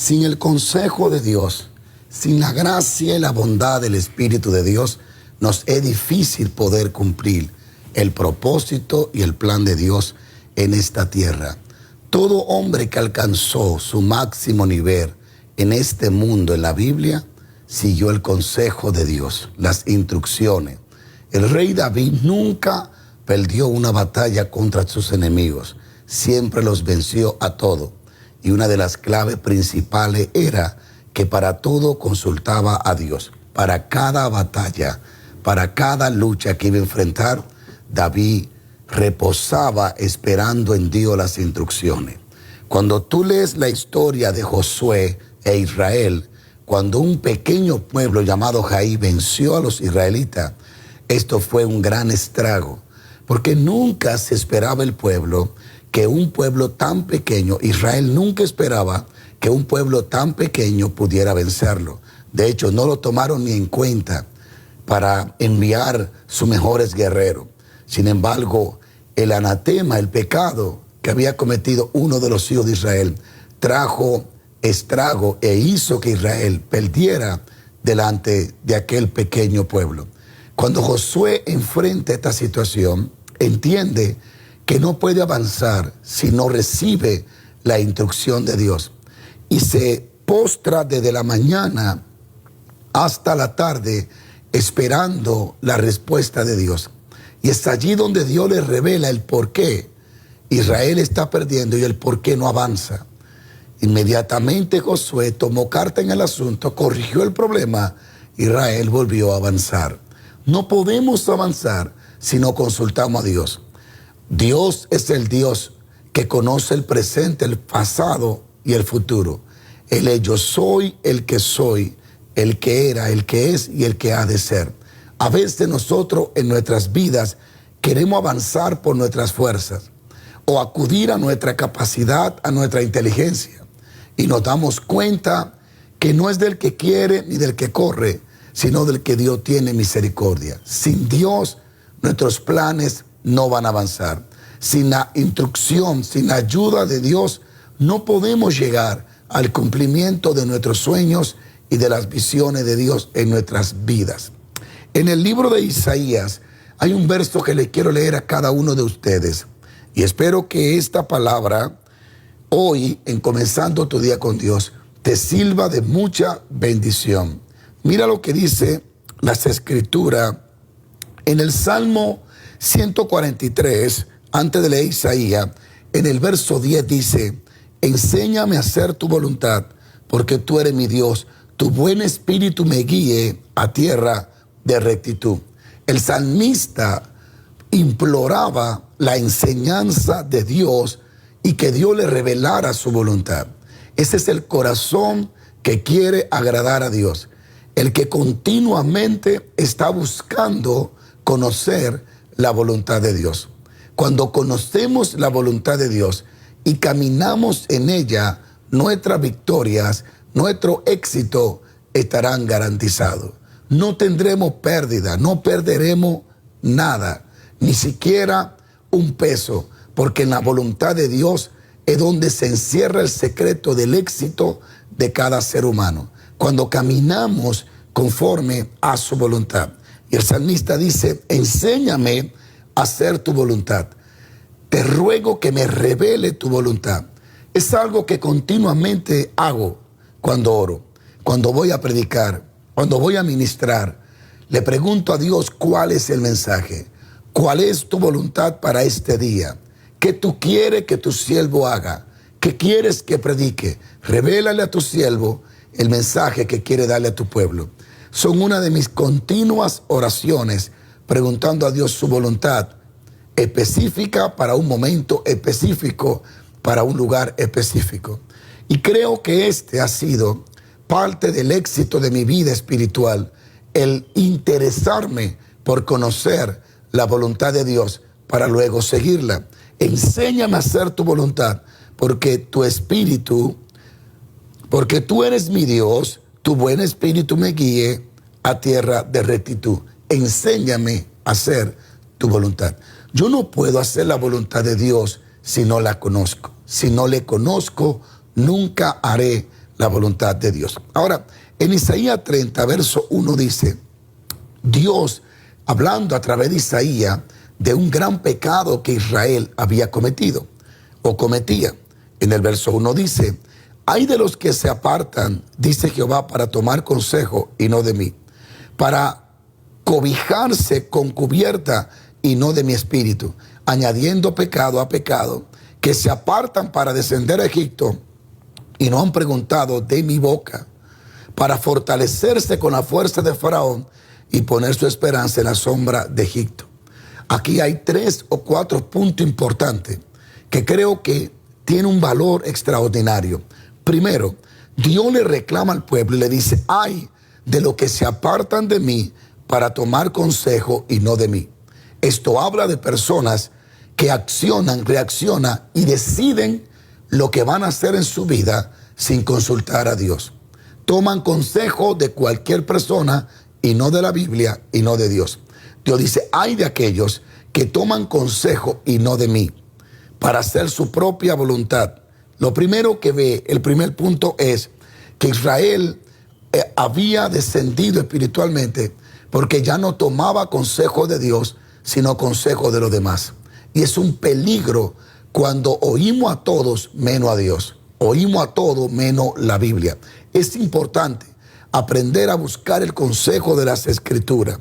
Sin el consejo de Dios, sin la gracia y la bondad del Espíritu de Dios, nos es difícil poder cumplir el propósito y el plan de Dios en esta tierra. Todo hombre que alcanzó su máximo nivel en este mundo en la Biblia, siguió el consejo de Dios, las instrucciones. El rey David nunca perdió una batalla contra sus enemigos, siempre los venció a todos. Y una de las claves principales era que para todo consultaba a Dios. Para cada batalla, para cada lucha que iba a enfrentar, David reposaba esperando en Dios las instrucciones. Cuando tú lees la historia de Josué e Israel, cuando un pequeño pueblo llamado Jaí venció a los israelitas, esto fue un gran estrago, porque nunca se esperaba el pueblo que un pueblo tan pequeño, Israel nunca esperaba que un pueblo tan pequeño pudiera vencerlo. De hecho, no lo tomaron ni en cuenta para enviar sus mejores guerreros. Sin embargo, el anatema, el pecado que había cometido uno de los hijos de Israel, trajo estrago e hizo que Israel perdiera delante de aquel pequeño pueblo. Cuando Josué enfrenta esta situación, entiende que no puede avanzar si no recibe la instrucción de Dios. Y se postra desde la mañana hasta la tarde esperando la respuesta de Dios. Y es allí donde Dios le revela el por qué Israel está perdiendo y el por qué no avanza. Inmediatamente Josué tomó carta en el asunto, corrigió el problema, Israel volvió a avanzar. No podemos avanzar si no consultamos a Dios. Dios es el Dios que conoce el presente, el pasado y el futuro. Él es yo soy, el que era, el que es y el que ha de ser. A veces nosotros en nuestras vidas queremos avanzar por nuestras fuerzas o acudir a nuestra capacidad, a nuestra inteligencia. Y nos damos cuenta que no es del que quiere ni del que corre, sino del que Dios tiene misericordia. Sin Dios, nuestros planes no van a avanzar. Sin la instrucción, sin la ayuda de Dios, no podemos llegar al cumplimiento de nuestros sueños y de las visiones de Dios en nuestras vidas. En el libro de Isaías hay un verso que le quiero leer a cada uno de ustedes. Y espero que esta palabra, hoy, en comenzando tu día con Dios, te sirva de mucha bendición. Mira lo que dice las Escrituras en el Salmo 143, antes de leer Isaías, en el verso 10 dice: enséñame a hacer tu voluntad, porque tú eres mi Dios. Tu buen espíritu me guíe a tierra de rectitud. El salmista imploraba la enseñanza de Dios y que Dios le revelara su voluntad. Ese es el corazón que quiere agradar a Dios. El que continuamente está buscando conocer la voluntad de Dios. Cuando conocemos la voluntad de Dios y caminamos en ella, nuestras victorias, nuestro éxito estarán garantizados. No tendremos pérdida, no perderemos nada, ni siquiera un peso, porque en la voluntad de Dios es donde se encierra el secreto del éxito de cada ser humano. Cuando caminamos conforme a su voluntad. Y el salmista dice: enséñame a hacer tu voluntad. Te ruego que me revele tu voluntad. Es algo que continuamente hago cuando oro, cuando voy a predicar, cuando voy a ministrar. Le pregunto a Dios cuál es el mensaje, cuál es tu voluntad para este día, qué tú quieres que tu siervo haga, qué quieres que predique. Revélale a tu siervo el mensaje que quiere darle a tu pueblo. Son una de mis continuas oraciones, preguntando a Dios su voluntad específica para un momento específico, para un lugar específico. Y creo que este ha sido parte del éxito de mi vida espiritual, el interesarme por conocer la voluntad de Dios para luego seguirla. Enséñame a hacer tu voluntad, porque tu espíritu, porque tú eres mi Dios, tu buen espíritu me guíe a tierra de rectitud. Enséñame a hacer tu voluntad. Yo no puedo hacer la voluntad de Dios si no la conozco. Si no le conozco, nunca haré la voluntad de Dios. Ahora, en Isaías 30, verso 1 dice, Dios, hablando a través de Isaías, de un gran pecado que Israel había cometido o cometía. En el verso 1 dice, hay de los que se apartan, dice Jehová, para tomar consejo y no de mí, para cobijarse con cubierta y no de mi espíritu, añadiendo pecado a pecado, que se apartan para descender a Egipto y no han preguntado de mi boca, para fortalecerse con la fuerza de Faraón y poner su esperanza en la sombra de Egipto. Aquí hay 3 o 4 puntos importantes que creo que tienen un valor extraordinario. Primero, Dios le reclama al pueblo y le dice, ay de los que se apartan de mí para tomar consejo y no de mí. Esto habla de personas que accionan, reaccionan y deciden lo que van a hacer en su vida sin consultar a Dios. Toman consejo de cualquier persona y no de la Biblia y no de Dios. Dios dice, hay de aquellos que toman consejo y no de mí, para hacer su propia voluntad. Lo primero que ve, el primer punto es que Israel había descendido espiritualmente porque ya no tomaba consejo de Dios, sino consejo de los demás. Y es un peligro cuando oímos a todos menos a Dios. Oímos a todos menos la Biblia. Es importante aprender a buscar el consejo de las Escrituras.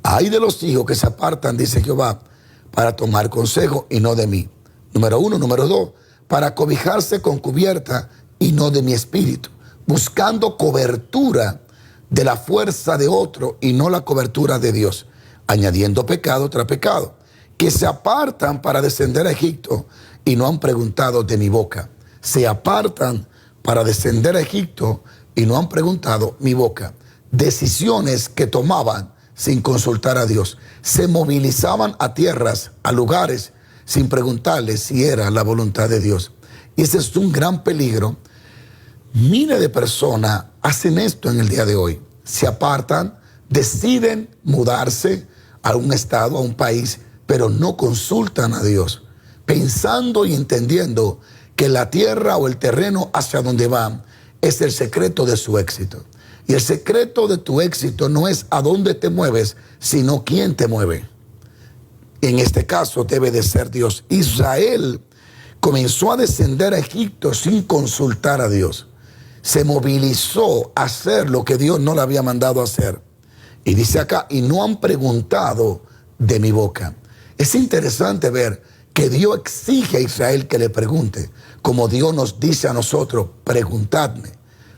Hay de los hijos que se apartan, dice Jehová, para tomar consejo y no de mí. Número 1. Número 2, para cobijarse con cubierta y no de mi espíritu, buscando cobertura de la fuerza de otro y no la cobertura de Dios, añadiendo pecado tras pecado, que se apartan para descender a Egipto y no han preguntado de mi boca. Se apartan para descender a Egipto y no han preguntado mi boca. Decisiones que tomaban sin consultar a Dios. Se movilizaban a tierras, a lugares, sin preguntarles si era la voluntad de Dios. Y ese es un gran peligro. Miles de personas hacen esto en el día de hoy. Se apartan, deciden mudarse a un estado, a un país, pero no consultan a Dios, pensando y entendiendo que la tierra o el terreno hacia donde van es el secreto de su éxito. Y el secreto de tu éxito no es a dónde te mueves, sino quién te mueve. En este caso debe de ser Dios. Israel comenzó a descender a Egipto sin consultar a Dios. Se movilizó a hacer lo que Dios no le había mandado hacer. Y dice acá, y no han preguntado de mi boca. Es interesante ver que Dios exige a Israel que le pregunte, como Dios nos dice a nosotros, preguntadme.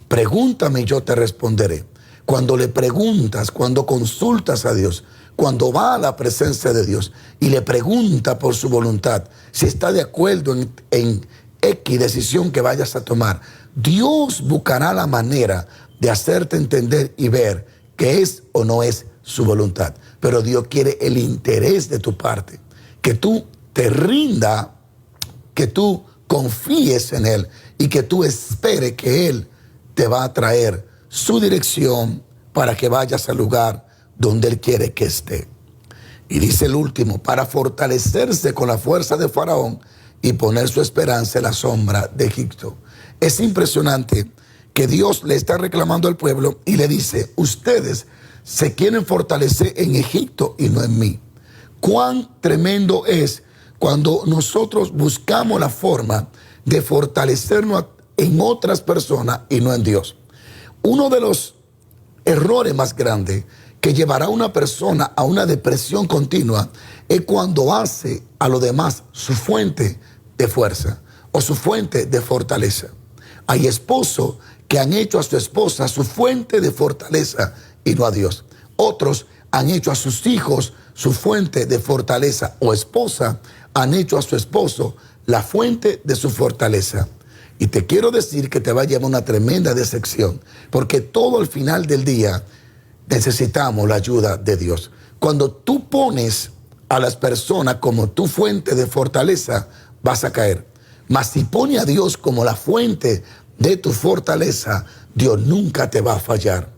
Pregúntame y yo te responderé. Cuando le preguntas, cuando consultas a Dios, cuando va a la presencia de Dios y le pregunta por su voluntad, si está de acuerdo en X decisión que vayas a tomar, Dios buscará la manera de hacerte entender y ver que es o no es su voluntad. Pero Dios quiere el interés de tu parte, que tú te rinda, que tú confíes en Él y que tú esperes que Él te va a traer su dirección para que vayas al lugar donde Él quiere que esté. Y dice el último, para fortalecerse con la fuerza de Faraón y poner su esperanza en la sombra de Egipto. Es impresionante que Dios le está reclamando al pueblo y le dice, ustedes se quieren fortalecer en Egipto y no en mí. Cuán tremendo es cuando nosotros buscamos la forma de fortalecernos en otras personas y no en Dios. Uno de los errores más grandes que llevará a una persona a una depresión continua es cuando hace a los demás su fuente de fuerza o su fuente de fortaleza. Hay esposos que han hecho a su esposa su fuente de fortaleza y no a Dios. Otros han hecho a sus hijos su fuente de fortaleza, o esposa han hecho a su esposo la fuente de su fortaleza. Y te quiero decir que te va a llevar una tremenda decepción, porque todo al final del día necesitamos la ayuda de Dios. Cuando tú pones a las personas como tu fuente de fortaleza, vas a caer. Mas si pones a Dios como la fuente de tu fortaleza, Dios nunca te va a fallar.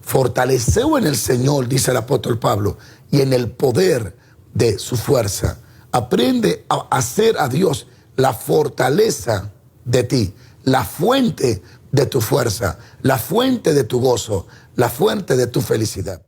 Fortaleceo en el Señor, dice el apóstol Pablo, y en el poder de su fuerza. Aprende a hacer a Dios la fortaleza de ti, la fuente de tu fuerza, la fuente de tu gozo, la fuente de tu felicidad.